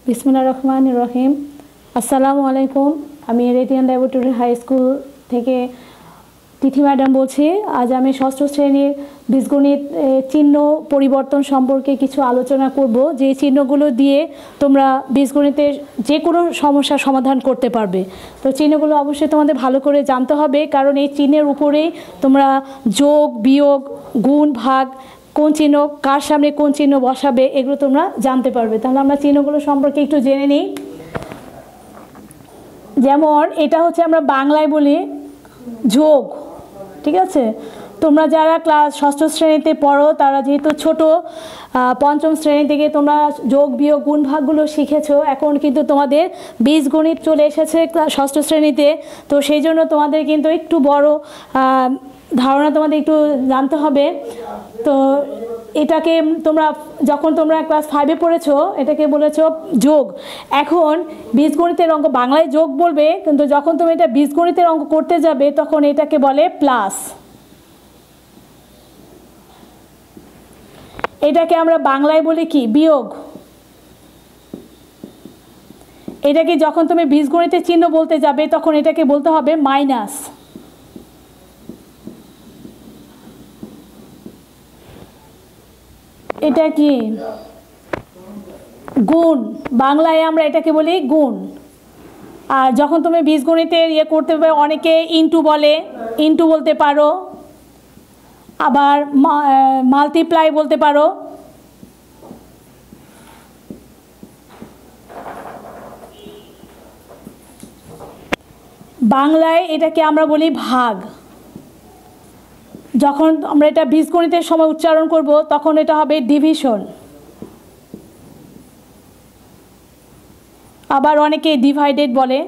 বিসমিল্লাহির রহমানির রহিম। আসসালামু আলাইকুম। আমি রেডিয়ান ল্যাবরেটরি হাই স্কুল থেকে তিথি ম্যাডাম বলছি। আজ আমি ষষ্ঠ শ্রেণীর বীজগণিত চিহ্ন পরিবর্তন সম্পর্কে কিছু আলোচনা করব, যে চিহ্নগুলো দিয়ে তোমরা বীজগণিতের যে কোনো সমস্যার সমাধান করতে পারবে। তো চিহ্নগুলো অবশ্যই তোমাদের ভালো করে জানতে হবে, কারণ এই চিহ্নের উপরেই তোমরা যোগ, বিয়োগ, গুণ, ভাগ, কোন চিহ্ন কার সামনে কোন চিহ্ন বসাবে এগুলো তোমরা জানতে পারবে। তাহলে আমরা চিহ্নগুলো সম্পর্কে একটু জেনে নিই। যেমন এটা হচ্ছে আমরা বাংলায় বলি যোগ, ঠিক আছে? তোমরা যারা ক্লাস ষষ্ঠ শ্রেণীতে পড়ো তারা যেহেতু ছোট, পঞ্চম শ্রেণী থেকে তোমরা যোগ, বিয়োগ, গুণ, ভাগগুলো শিখেছো। এখন কিন্তু তোমাদের বীজগণিত চলে এসেছে ষষ্ঠ শ্রেণীতে, তো সেই জন্য তোমাদের কিন্তু একটু বড় ধারণা তোমাদের একটু জানতে হবে। তো এটাকে যখন তোমরা ক্লাস 5-এ পড়েছো এটাকে বলেছো যোগ। এখন বীজগণিতের অঙ্ক বাংলায় যোগ বলবে, কিন্তু যখন তুমি এটা বীজগণিতের অঙ্ক করতে যাবে তখন এটাকে বলে প্লাস। এটাকে আমরা বাংলায় বলি কি বিয়োগ। এটাকে যখন তুমি বীজগণিতের চিহ্ন বলতে যাবে তখন এটাকে বলতে হবে মাইনাস। এটা কি গুণ, বাংলায় আমরা এটাকে বলি গুণ। আর যখন তুমি বীজগণিতের করতে পারবে, অনেকে ইনটু বলে, ইনটু বলতে পারো, আবার মাল্টিপ্লাই বলতে পারো। বাংলায় এটাকে আমরা বলি ভাগ। যখন আমরা এটা বীজগণিতের সময় উচ্চারণ করব তখন এটা হবে ডিভিশন। আবার অনেকে ডিভাইডেড বলে।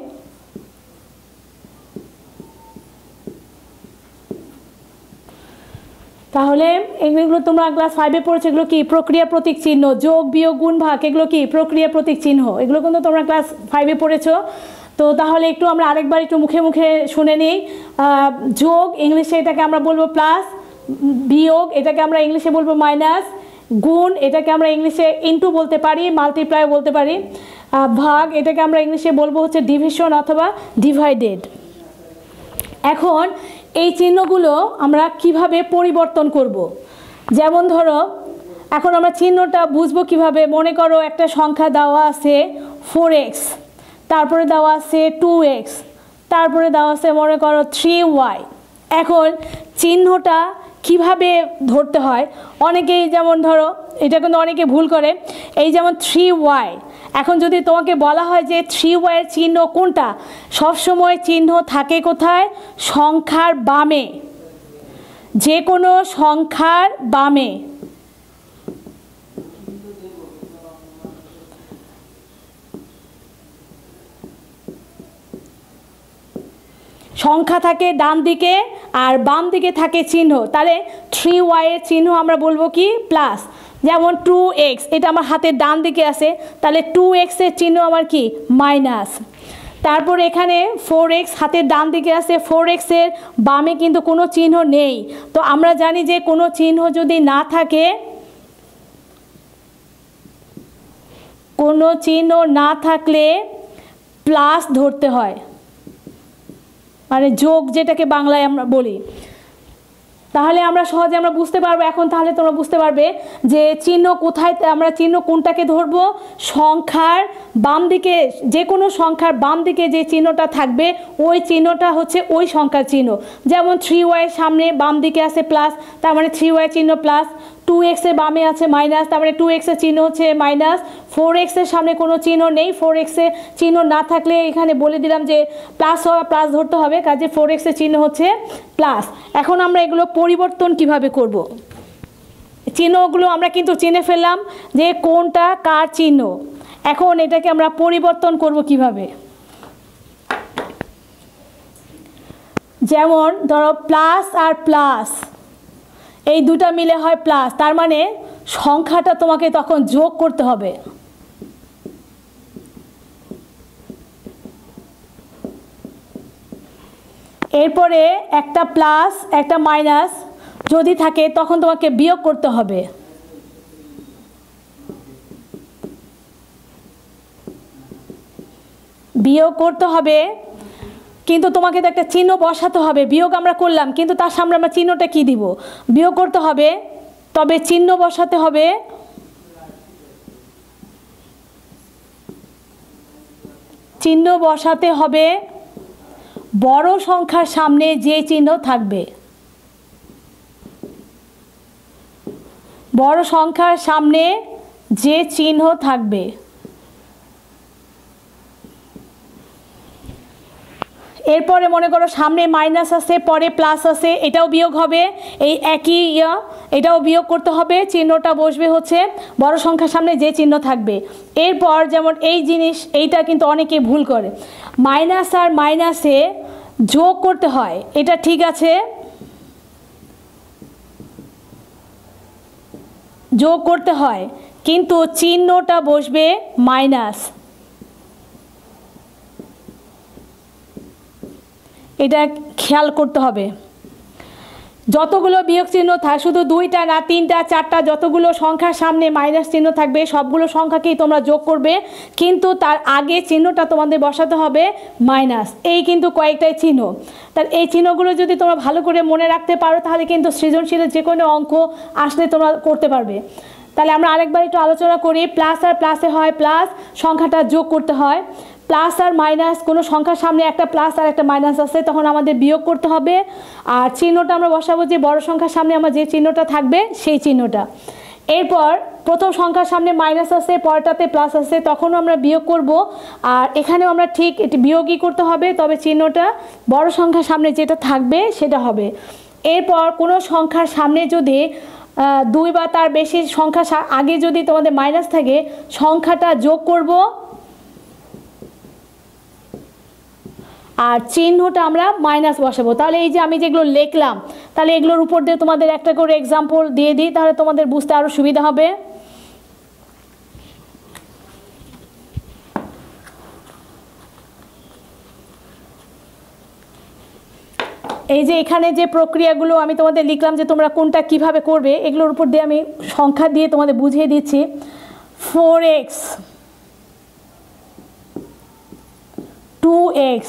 তাহলে এগুলো তোমরা ক্লাস 5-এ পড়েছো। এগুলো কি প্রক্রিয়া প্রতীক চিহ্ন, যোগ, বিয়োগ, গুণ, ভাগ, এগুলো কি প্রক্রিয়া প্রতীক চিহ্ন। এগুলো কিন্তু তোমরা ক্লাস 5-এ পড়েছো। তো তাহলে একটু আমরা আরেকবার একটু মুখে মুখে শুনে নিই। যোগ ইংলিশে এটাকে আমরা বলবো প্লাস, বিয়োগ এটাকে আমরা ইংলিশে বলবো মাইনাস, গুণ এটাকে আমরা ইংলিশে ইনটু বলতে পারি, মাল্টিপ্লাই বলতে পারি, ভাগ এটাকে আমরা ইংলিশে বলবো হচ্ছে ডিভিশন অথবা ডিভাইডেড। এখন এই চিহ্নগুলো আমরা কিভাবে পরিবর্তন করব। যেমন ধরো এখন আমরা চিহ্নটা বুঝবো কিভাবে। মনে করো একটা সংখ্যা দেওয়া আছে 4x, তারপরে দেওয়া আছে 2x, তারপরে দেওয়া আছে মনে করো 3y। এখন চিহ্নটা কিভাবে ধরতে হয়, অনেকেই যেমন ধরো এটা কিন্তু অনেকে ভুল করে। এই যেমন 3y, এখন যদি তোমাকে বলা হয় যে 3y এর চিহ্ন কোনটা, সবসময় চিহ্ন থাকে কোথায়? সংখ্যার বামে, যে কোনো সংখ্যার বামে। সংখ্যা থাকে ডান দিকে আর বাম দিকে থাকে চিহ্ন। তাহলে 3y এর চিহ্ন আমরা বলবো কি প্লাস। যেমন 2x, এটা আমার হাতের ডান দিকে আছে, তাহলে 2x এর চিহ্ন আমার কি মাইনাস। তারপর এখানে 4x হাতের ডান দিকে আছে, 4x এর বামে কিন্তু কোনো চিহ্ন নেই। তো আমরা জানি যে কোনো চিহ্ন যদি না থাকে, কোনো চিহ্ন না থাকলে প্লাস ধরতে হয়, মানে যোগ যেটাকে বাংলায় আমরা বলি। তাহলে আমরা সহজে আমরা বুঝতে পারবো। এখন তাহলে তোমরা বুঝতে পারবে যে চিহ্ন কোথায়, আমরা চিহ্ন কোনটাকে ধরবো। সংখ্যার বাম দিকে, যে কোনো সংখ্যার বাম দিকে যে চিহ্নটা থাকবে ওই চিহ্নটা হচ্ছে ওই সংখ্যার চিহ্ন। যেমন 3y এর সামনে বাম দিকে আছে প্লাস, তার মানে 3y চিহ্ন প্লাস। 2x এর বামে আছে মাইনাস, তার মানে 2x এর চিহ্ন হচ্ছে মাইনাস। 4x এর সামনে কোনো চিহ্ন নেই, 4x এর চিহ্ন না থাকলে এখানে বলে দিলাম যে প্লাস প্লাস ধরতে হবে, কাজে 4x এর চিহ্ন হচ্ছে প্লাস। এখন আমরা এগুলো পরিবর্তন কিভাবে করব। চিহ্নগুলো আমরা কিন্তু চিনে ফেললাম যে কোনটা কার চিহ্ন। এখন এটাকে আমরা পরিবর্তন করব কিভাবে। যেমন ধরো প্লাস আর প্লাস, এই দুটা মিলে হয় প্লাস, তার মানে সংখ্যাটা তোমাকে তখন যোগ করতে হবে। এরপরে একটা প্লাস একটা মাইনাস যদি থাকে তখন তোমাকে বিয়োগ করতে হবে। বিয়োগ করতে হবে, কিন্তু তোমাকে তো একটা চিহ্ন বসাতে হবে। বিয়োগ আমরা করলাম, কিন্তু তার সামনে আমরা চিহ্নটা কি দিব? বিয়োগ করতে হবে, তবে চিহ্ন বসাতে হবে বড় সংখ্যার সামনে যে চিহ্ন থাকবে, বড় সংখ্যার সামনে যে চিহ্ন থাকবে। এরপরে মনে করো সামনে মাইনাস আছে, পরে প্লাস আছে, এটাও বিয়োগ হবে, এই একই এটাও বিয়োগ করতে হবে। চিহ্নটা বসবে হচ্ছে বড় সংখ্যার সামনে যে চিহ্ন থাকবে। এরপর যেমন এই জিনিস, এইটা কিন্তু অনেকে ভুল করে, মাইনাস আর মাইনাসে যোগ করতে হয়, এটা ঠিক আছে, যোগ করতে হয়, কিন্তু চিহ্নটা বসবে মাইনাস। এটা খেয়াল করতে হবে। যতগুলো বিয়োগ চিহ্ন থাকে, শুধু 2টা না 3টা 4টা যতগুলো সংখ্যার সামনে মাইনাস চিহ্ন থাকবে সবগুলো সংখ্যাকেই তোমরা যোগ করবে, কিন্তু তার আগে চিহ্নটা তোমাদের বসাতে হবে মাইনাস। এই কিন্তু কয়েকটাই চিহ্ন। তার এই চিহ্নগুলো যদি তোমরা ভালো করে মনে রাখতে পারো তাহলে কিন্তু সৃজনশীলের যে কোনো অঙ্ক আসলে তোমরা করতে পারবে। তাহলে আমরা আরেকবার একটু আলোচনা করি। প্লাস আর প্লাসে হয় প্লাস, সংখ্যাটা যোগ করতে হয়। প্লাস আর মাইনাস, কোনো সংখ্যার সামনে একটা প্লাস আর একটা মাইনাস আছে, তখন আমাদের বিয়োগ করতে হবে। আর চিহ্নটা আমরা বসাবো যে বড় সংখ্যার সামনে আমার যে চিহ্নটা থাকবে সেই চিহ্নটা। এরপর প্রথম সংখ্যার সামনে মাইনাস আছে, পরটাতে প্লাস আছে, তখনও আমরা বিয়োগ করব। আর এখানেও আমরা ঠিক এটি বিয়োগই করতে হবে, তবে চিহ্নটা বড় সংখ্যার সামনে যেটা থাকবে সেটা হবে। এরপর কোনো সংখ্যার সামনে যদি 2 বা তার বেশি সংখ্যা আগে যদি তোমাদের মাইনাস থাকে, সংখ্যাটা যোগ করব আর চিহ্নটা আমরা মাইনাস বসাবো। তাহলে এই যে আমি যেগুলো লিখলাম, তাহলে এগুলোর উপর দিয়ে তোমাদের একটা করে এক্সাম্পল দিয়ে দিই, তাহলে তোমাদের বুঝতে আরও সুবিধা হবে। এই যে এখানে যে প্রক্রিয়াগুলো আমি তোমাদের লিখলাম যে তোমরা কোনটা কিভাবে করবে, এগুলোর উপর দিয়ে আমি সংখ্যা দিয়ে তোমাদের বুঝিয়ে দিচ্ছি। 4x 2x,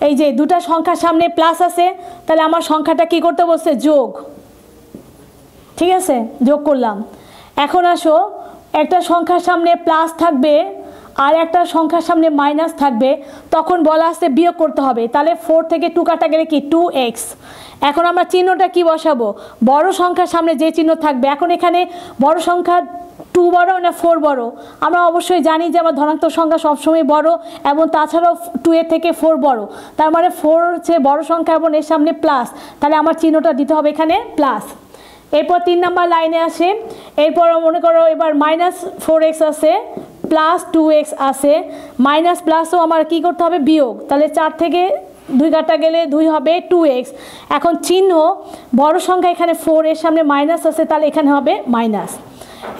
এই যে দুটা সংখ্যার সামনে প্লাস আছে, তাহলে আমার সংখ্যাটা কি করতে বলছে? যোগ। ঠিক আছে, যোগ করলাম। এখন আসো, একটা সংখ্যার সামনে প্লাস থাকবে আর একটা সংখ্যার সামনে মাইনাস থাকবে, তখন বলা আছে বিয়োগ করতে হবে। তাহলে 4 থেকে 2 কাটা গেলে কি 2x। এখন আমরা চিহ্নটা কি বসাবো? বড় সংখ্যার সামনে যে চিহ্ন থাকবে। এখন এখানে বড় সংখ্যা 2 বড় না 4 বড়? আমরা অবশ্যই জানি যে আমার ধনাত্মক সংখ্যা সবসময় বড়, এবং তাছাড়াও 2 এর থেকে 4 বড়, তার মানে 4 হচ্ছে বড় সংখ্যা এবং এর সামনে প্লাস, তাহলে আমার চিহ্নটা দিতে হবে এখানে প্লাস। এরপর 3 নাম্বার লাইনে আসে, এরপর মনে করো এবার মাইনাস 4x আছে, প্লাস 2x আছে, মাইনাস প্লাসও আমার কি করতে হবে? বিয়োগ। তাহলে 4 থেকে 2 কাটা গেলে 2 হবে 2x। এখন চিহ্ন বড় সংখ্যা এখানে 4, এর সামনে মাইনাস আছে, তাহলে এখানে হবে মাইনাস।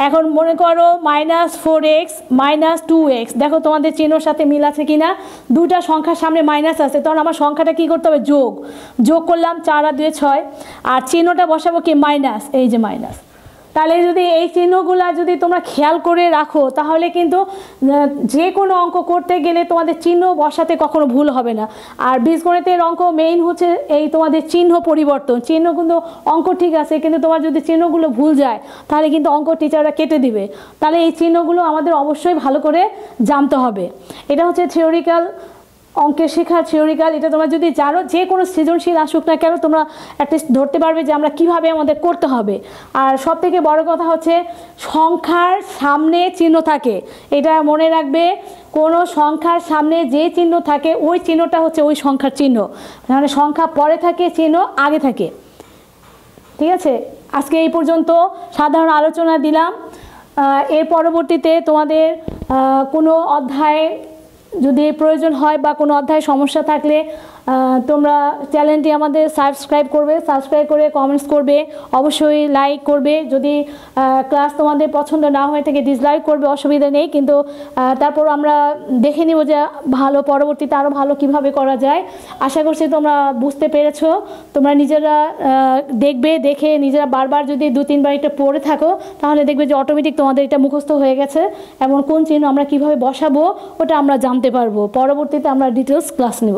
এখন মনে করো মাইনাস 4x মাইনাস 2x, দেখো তোমাদের চিহ্নর সাথে মিল আছে কিনা। দুটা সংখ্যার সামনে মাইনাস আছে, তখন আমার সংখ্যাটা কি করতে হবে? যোগ। যোগ করলাম, 4 আর 2 6, আর চিহ্নটা বসাবো কি? মাইনাস, এই যে মাইনাস। তাহলে যদি এই চিহ্নগুলো যদি তোমরা খেয়াল করে রাখো, তাহলে কিন্তু যে কোনো অঙ্ক করতে গেলে তোমাদের চিহ্ন বসাতে কখনো ভুল হবে না। আর বীজগণিতের অঙ্ক মেইন হচ্ছে এই তোমাদের চিহ্ন পরিবর্তন। চিহ্ন কিন্তু অঙ্ক ঠিক আছে, কিন্তু তোমার যদি চিহ্নগুলো ভুল যায় তাহলে কিন্তু অঙ্ক টিচাররা কেটে দিবে। তাহলে এই চিহ্নগুলো আমাদের অবশ্যই ভালো করে জানতে হবে। এটা হচ্ছে থিওরিক্যাল অঙ্কের শেখা, থিওরিক্যাল। এটা তোমরা যদি জানো, যে কোনো সৃজনশীল আসুক না কেন, তোমরা অ্যাটলিস্ট ধরতে পারবে যে আমরা কিভাবে আমাদের করতে হবে। আর সব থেকে বড় কথা হচ্ছে সংখ্যার সামনে চিহ্ন থাকে, এটা মনে রাখবে। কোনো সংখ্যার সামনে যে চিহ্ন থাকে ওই চিহ্নটা হচ্ছে ওই সংখ্যার চিহ্ন, মানে সংখ্যা পরে থাকে, চিহ্ন আগে থাকে। ঠিক আছে, আজকে এই পর্যন্ত সাধারণ আলোচনা দিলাম। এর পরবর্তীতে তোমাদের কোনো অধ্যায় যদি প্রয়োজন হয় বা কোনো অধ্যায়ে সমস্যা থাকলে তোমরা চ্যানেলটি আমাদের সাবস্ক্রাইব করে কমেন্টস করবে, অবশ্যই লাইক করবে। যদি ক্লাস তোমাদের পছন্দ না হয়ে থাকে ডিসলাইক করবে, অসুবিধা নেই, কিন্তু তারপর আমরা দেখে নিব যে ভালো পরবর্তীতে আরও ভালো কিভাবে করা যায়। আশা করছি তোমরা বুঝতে পেরেছো। তোমরা নিজেরা দেখে নিজেরা বারবার যদি 2-3 বার এটা পড়ে থাকো তাহলে দেখবে যে অটোমেটিক তোমাদের এটা মুখস্থ হয়ে গেছে এবং কোন চিহ্ন আমরা কিভাবে বসাবো ওটা আমরা জানতে পারবো। পরবর্তীতে আমরা ডিটেলস ক্লাস নেব।